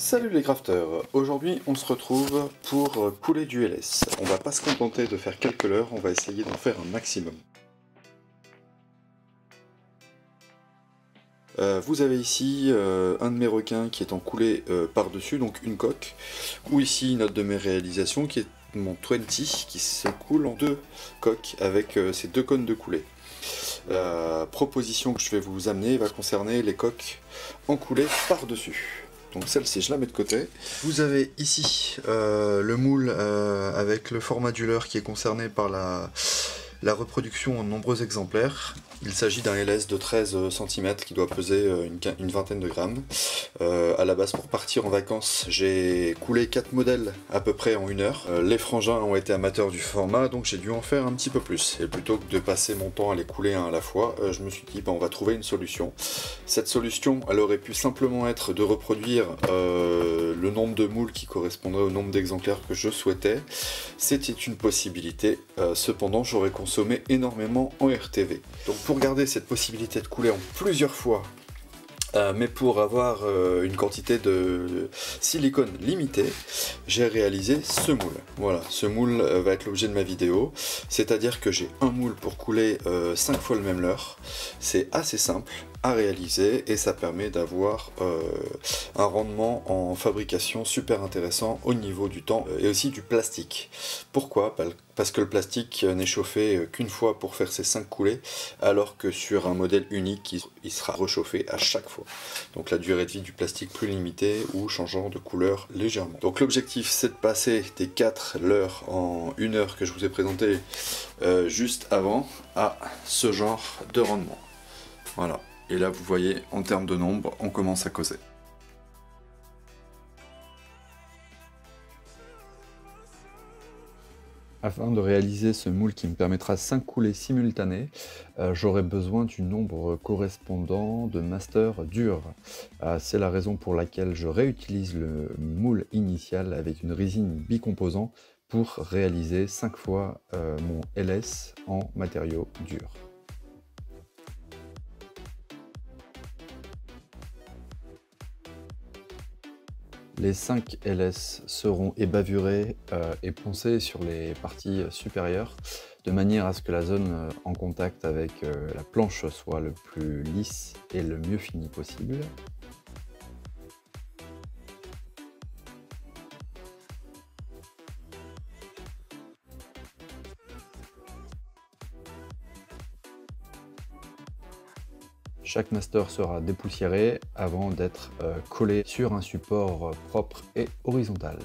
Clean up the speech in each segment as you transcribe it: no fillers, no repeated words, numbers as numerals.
Salut les crafters, aujourd'hui on se retrouve pour couler du LS. On va pas se contenter de faire quelques leurres, on va essayer d'en faire un maximum. Vous avez ici un de mes requins qui est en coulée par-dessus, donc une coque, ou ici une autre de mes réalisations qui est mon 20 qui se coule en deux coques avec ces deux cônes de coulée. La proposition que je vais vous amener va concerner les coques en coulée par-dessus. Donc celle-ci, je la mets de côté. Vous avez ici le moule avec le format du leurre qui est concerné par la reproduction en nombreux exemplaires. Il s'agit d'un LS de 13 cm qui doit peser une vingtaine de grammes. À la base, pour partir en vacances, j'ai coulé 4 modèles à peu près en 1 heure. Les frangins ont été amateurs du format, donc j'ai dû en faire un petit peu plus. Et plutôt que de passer mon temps à les couler un à la fois, je me suis dit, on va trouver une solution. Cette solution, elle aurait pu simplement être de reproduire le nombre de moules qui correspondrait au nombre d'exemplaires que je souhaitais. C'était une possibilité, cependant j'aurais consommé énormément en RTV. Donc pour garder cette possibilité de couler en plusieurs fois, mais pour avoir une quantité de silicone limitée, j'ai réalisé ce moule. Voilà, ce moule va être l'objet de ma vidéo, c'est-à-dire que j'ai un moule pour couler 5 fois le même leurre. C'est assez simple à réaliser et ça permet d'avoir un rendement en fabrication super intéressant au niveau du temps et aussi du plastique. Pourquoi ? Parce que le plastique n'est chauffé qu'une fois pour faire ses 5 coulées, alors que sur un modèle unique, il sera rechauffé à chaque fois. Donc la durée de vie du plastique plus limitée ou changeant de couleur légèrement. Donc l'objectif, c'est de passer des 4 leurres en 1 heure que je vous ai présenté juste avant à ce genre de rendement. Voilà. Et là, vous voyez, en termes de nombre, on commence à causer. Afin de réaliser ce moule qui me permettra 5 coulées simultanées, j'aurai besoin du nombre correspondant de masters durs. C'est la raison pour laquelle je réutilise le moule initial avec une résine bicomposant pour réaliser 5 fois mon LS en matériaux durs. Les 5 LS seront ébavurés et poncés sur les parties supérieures, de manière à ce que la zone en contact avec la planche soit le plus lisse et le mieux fini possible. Chaque master sera dépoussiéré avant d'être collé sur un support propre et horizontal.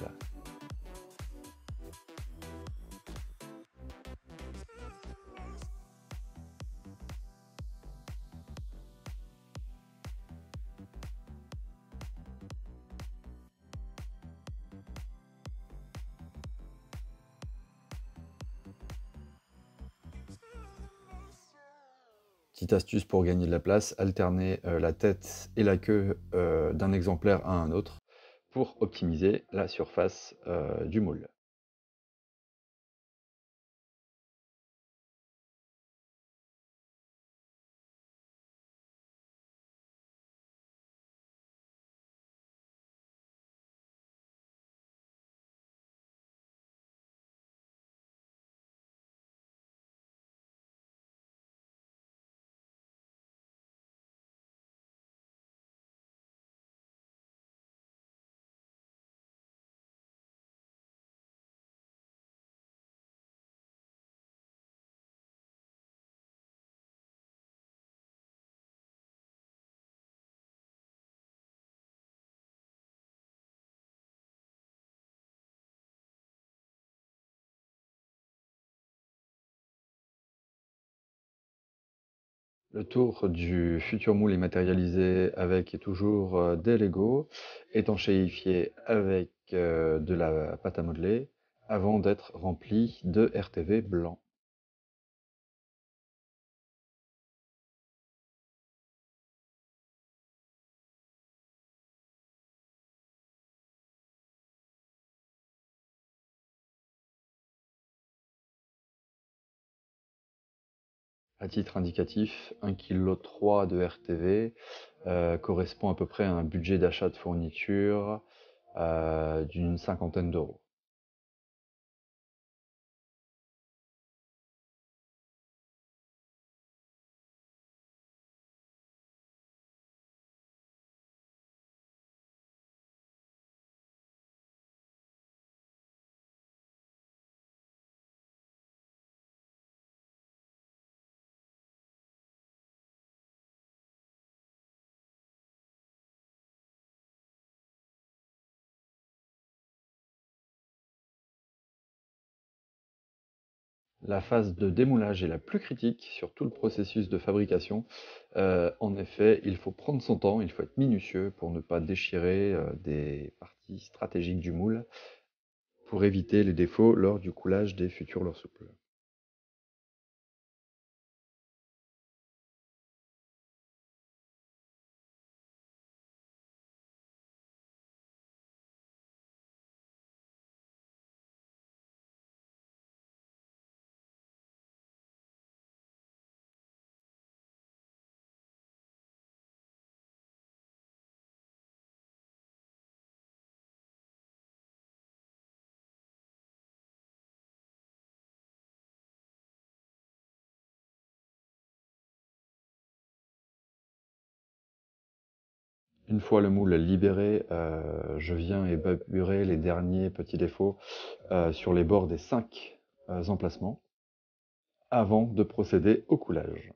Petite astuce pour gagner de la place, alterner la tête et la queue d'un exemplaire à un autre pour optimiser la surface du moule. Le tour du futur moule est matérialisé avec toujours des Lego, étanchéifié avec de la pâte à modeler, avant d'être rempli de RTV blanc. À titre indicatif, 1,3 kg de RTV correspond à peu près à un budget d'achat de fourniture d'une cinquantaine d'euros. La phase de démoulage est la plus critique sur tout le processus de fabrication. En effet, il faut prendre son temps, il faut être minutieux pour ne pas déchirer des parties stratégiques du moule, pour éviter les défauts lors du coulage des futurs leurres souples. Une fois le moule libéré, je viens évaluer les derniers petits défauts sur les bords des 5 emplacements avant de procéder au coulage.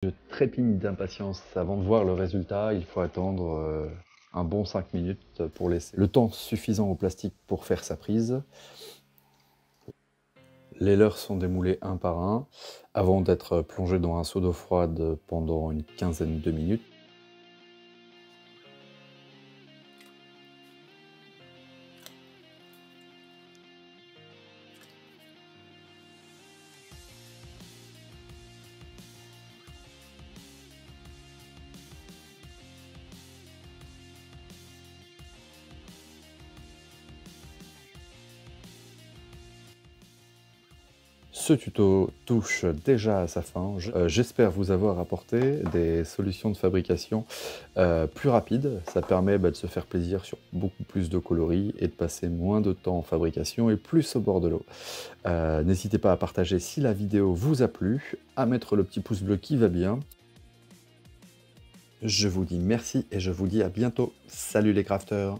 Je trépigne d'impatience avant de voir le résultat. Il faut attendre un bon 5 minutes pour laisser le temps suffisant au plastique pour faire sa prise. Les leurres sont démoulés un par un avant d'être plongés dans un seau d'eau froide pendant une quinzaine de minutes. Ce tuto touche déjà à sa fin. J'espère vous avoir apporté des solutions de fabrication plus rapides. Ça permet de se faire plaisir sur beaucoup plus de coloris et de passer moins de temps en fabrication et plus au bord de l'eau. N'hésitez pas à partager si la vidéo vous a plu, à mettre le petit pouce bleu qui va bien. Je vous dis merci et je vous dis à bientôt. Salut les crafters!